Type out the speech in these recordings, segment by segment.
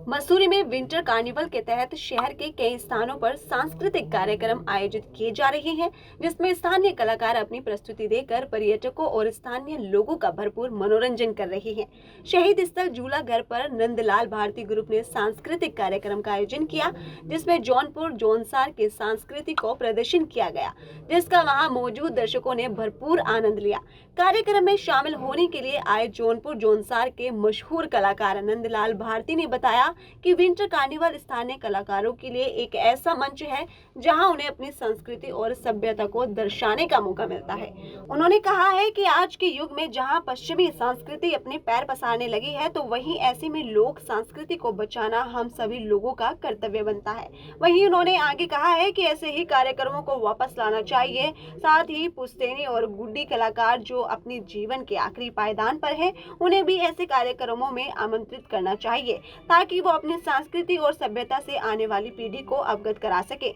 मसूरी में winter carnival के तहत शहर के कई स्थानों पर सांस्कृतिक कार्यक्रम आयोजित किए जा रहे हैं, जिसमें स्थानीय कलाकार अपनी प्रस्तुति देकर पर्यटकों और स्थानीय लोगों का भरपूर मनोरंजन कर रहे हैं। शहीद स्थल झूला घर पर नंदलाल भारती ग्रुप ने सांस्कृतिक कार्यक्रम का आयोजन किया, जिसमें जौनपुर जौनसार के संस्कृति को प्रदर्शन किया गया, जिसका वहां मौजूद दर्शकों ने भरपूर आनंद लिया। कार्यक्रम में शामिल होने के लिए आए जौनपुर जौनसार के मशहूर कलाकार नंदलाल भारती ने बताया कि विंटर कार्निवल स्थानीय कलाकारों के लिए एक ऐसा मंच है जहां उन्हें अपनी संस्कृति और सभ्यता को दर्शाने का मौका मिलता है। उन्होंने कहा है कि आज के युग में जहां पश्चिमी संस्कृति अपने पैर पसारने लगी है, तो वहीं ऐसे में लोक संस्कृति को बचाना हम सभी लोगों का कर्तव्य बनता है। वहीं उन्होंने आगे कहा है कि ऐसे ही कार्यक्रमों को वापस लाना चाहिए। साथ ही पुश्तैनी और गुड्डी कलाकार जो अपने जीवन के आखिरी पायदान पर हैं, उन्हें भी ऐसे कार्यक्रमों में आमंत्रित करना चाहिए ताकि वो अपनी संस्कृति और सभ्यता से आने वाली पीढ़ी को अवगत करा सके।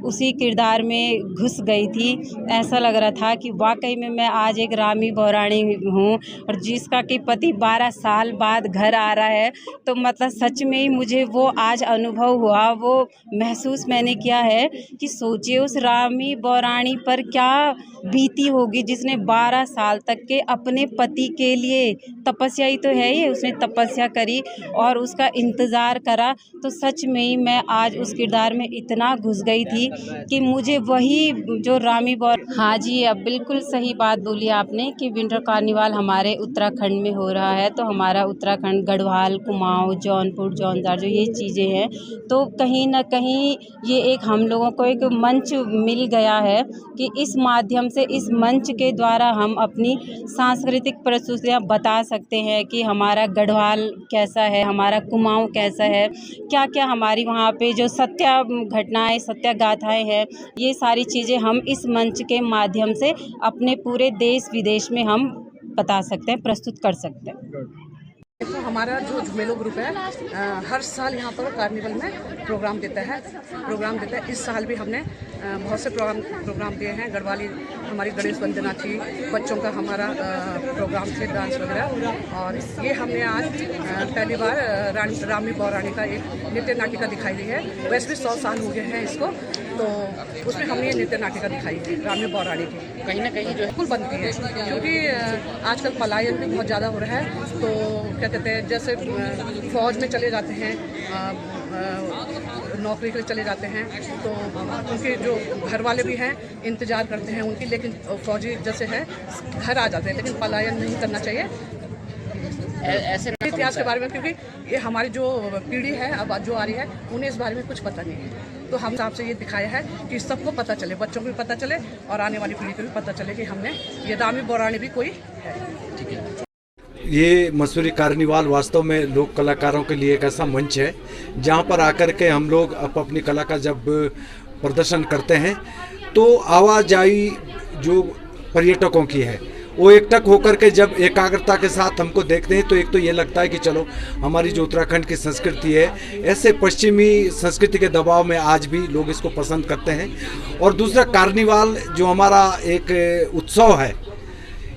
उसी किरदार में घुस गई थी। ऐसा लग रहा था कि वाकई में मैं आज एक रामी बौराणी हूँ और जिसका कि पति 12 साल बाद घर आ रहा है, तो मतलब सच में ही मुझे वो आज अनुभव हुआ, वो महसूस मैंने किया है कि सोचिए उस रामी बौराणी पर क्या बीती होगी जिसने 12 साल तक के अपने पति के लिए, तपस्या ही तो है ये, उसने तपस्या करी और उसका इंतज़ार करा। तो सच में ही मैं आज उस किरदार में इतना घुस गई थी कि मुझे वही जो रामी बौर। हाँ जी, अब बिल्कुल सही बात बोली आपने कि विंटर कार्निवाल हमारे उत्तराखंड में हो रहा है। तो हमारा उत्तराखंड गढ़वाल, कुमाऊँ, जौनपुर, जौनसार जो ये चीज़ें हैं, तो कहीं ना कहीं ये एक हम लोगों को एक मंच मिल गया है कि इस माध्यम से, इस मंच के द्वारा हम अपनी सांस्कृतिक प्रस्तुतियाँ बता सकते हैं कि हमारा गढ़वाल कैसा है, हमारा कुमाऊँ कैसा है, क्या क्या हमारी वहाँ पे जो सत्य घटनाएं, सत्य गाथाएं हैं, ये सारी चीज़ें हम इस मंच के माध्यम से अपने पूरे देश विदेश में हम बता सकते हैं, प्रस्तुत कर सकते हैं। तो हमारा जो झुमेलो ग्रुप है हर साल यहाँ पर कार्निवल में प्रोग्राम देता है। इस साल भी हमने बहुत से प्रोग्राम दिए हैं। गढ़वाली हमारी गणेश वंदना थी, बच्चों का हमारा प्रोग्राम थे, डांस वगैरह। और ये हमने आज पहली बार रामी बौराणी का एक नृत्य नाटिका दिखाई दी है। वैसे भी 100 साल हो गए हैं इसको, तो उसमें हमने ये नृत्य नाटिका दिखाई थी रामी बौराणी की। कहीं ना कहीं जो है बिल्कुल बनती है, क्योंकि आजकल पलायन भी बहुत ज़्यादा हो रहा है। तो क्या कहते हैं, जैसे फौज में चले जाते हैं, नौकरी के लिए चले जाते हैं, तो उनके जो घर वाले भी हैं इंतज़ार करते हैं उनकी, लेकिन फौजी जैसे है घर आ जाते हैं। लेकिन पलायन नहीं करना चाहिए ऐसे इतिहास के बारे में, क्योंकि ये हमारी जो पीढ़ी है अब जो आ रही है उन्हें इस बारे में कुछ पता नहीं है। तो हम हिसाब से ये दिखाया है कि सबको पता चले, बच्चों को भी पता चले और आने वाली पीढ़ी को भी पता चले कि हमने ये रामी बौराणी भी कोई है। ठीक है। ये मसूरी कार्निवाल वास्तव में लोक कलाकारों के लिए एक ऐसा मंच है जहाँ पर आकर के हम लोग अपनी कला का जब प्रदर्शन करते हैं, तो आवाजाही जो पर्यटकों की है वो एकटक होकर के जब एकाग्रता के साथ हमको देखते हैं, तो एक तो ये लगता है कि चलो हमारी जो उत्तराखंड की संस्कृति है, ऐसे पश्चिमी संस्कृति के दबाव में आज भी लोग इसको पसंद करते हैं। और दूसरा, कार्निवाल जो हमारा एक उत्सव है,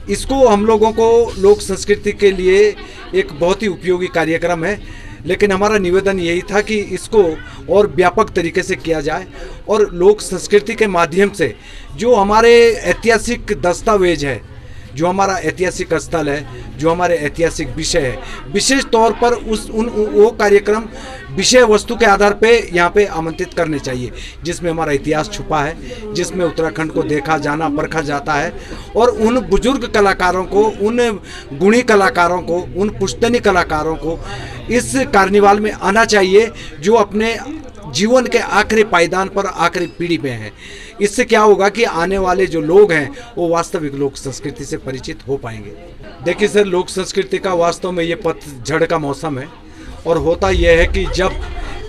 इसको हम लोगों को लोक संस्कृति के लिए एक बहुत ही उपयोगी कार्यक्रम है। लेकिन हमारा निवेदन यही था कि इसको और व्यापक तरीके से किया जाए और लोक संस्कृति के माध्यम से जो हमारे ऐतिहासिक दस्तावेज है, जो हमारा ऐतिहासिक स्थल है, जो हमारे ऐतिहासिक विषय है, विशेष तौर पर वो कार्यक्रम विषय वस्तु के आधार पे यहाँ पे आमंत्रित करने चाहिए, जिसमें हमारा इतिहास छुपा है, जिसमें उत्तराखंड को देखा जाना परखा जाता है। और उन बुजुर्ग कलाकारों को, उन गुणी कलाकारों को, उन पुश्तैनी कलाकारों को इस कार्निवाल में आना चाहिए जो अपने जीवन के आखिरी पायदान पर, आखिरी पीढ़ी पे हैं। इससे क्या होगा कि आने वाले जो लोग हैं वो वास्तविक लोक संस्कृति से परिचित हो पाएंगे। देखिए सर, लोक संस्कृति का वास्तव में ये पतझड़ का मौसम है और होता यह है कि जब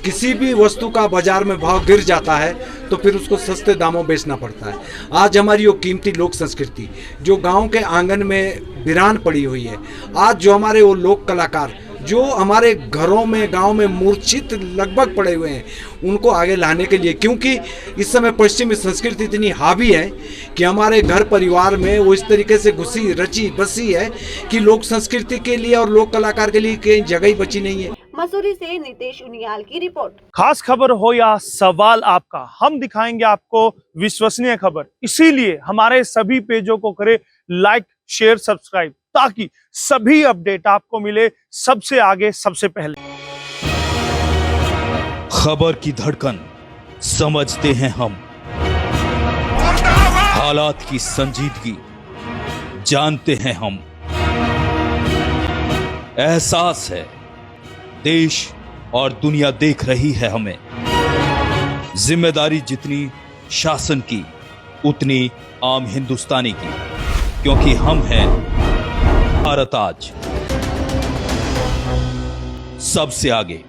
किसी भी वस्तु का बाजार में भाव गिर जाता है तो फिर उसको सस्ते दामों बेचना पड़ता है। आज हमारी वो कीमती लोक संस्कृति जो गाँव के आंगन में वीरान पड़ी हुई है, आज जो हमारे वो लोक कलाकार जो हमारे घरों में, गांव में मूर्छित लगभग पड़े हुए हैं, उनको आगे लाने के लिए, क्योंकि इस समय पश्चिमी संस्कृति इतनी हावी है कि हमारे घर परिवार में वो इस तरीके से घुसी रची बसी है कि लोक संस्कृति के लिए और लोक कलाकार के लिए कहीं जगह ही बची नहीं है। मसूरी से नितेश उनियाल की रिपोर्ट। खास खबर हो या सवाल आपका, हम दिखाएंगे आपको विश्वसनीय खबर। इसीलिए हमारे सभी पेजों को करें लाइक, शेयर, सब्सक्राइब, ताकि सभी अपडेट आपको मिले सबसे आगे, सबसे पहले। खबर की धड़कन समझते हैं हम, हालात की संजीदगी जानते हैं हम। एहसास है देश और दुनिया देख रही है हमें। जिम्मेदारी जितनी शासन की, उतनी आम हिंदुस्तानी की, क्योंकि हम हैं भारत आज, सबसे आगे।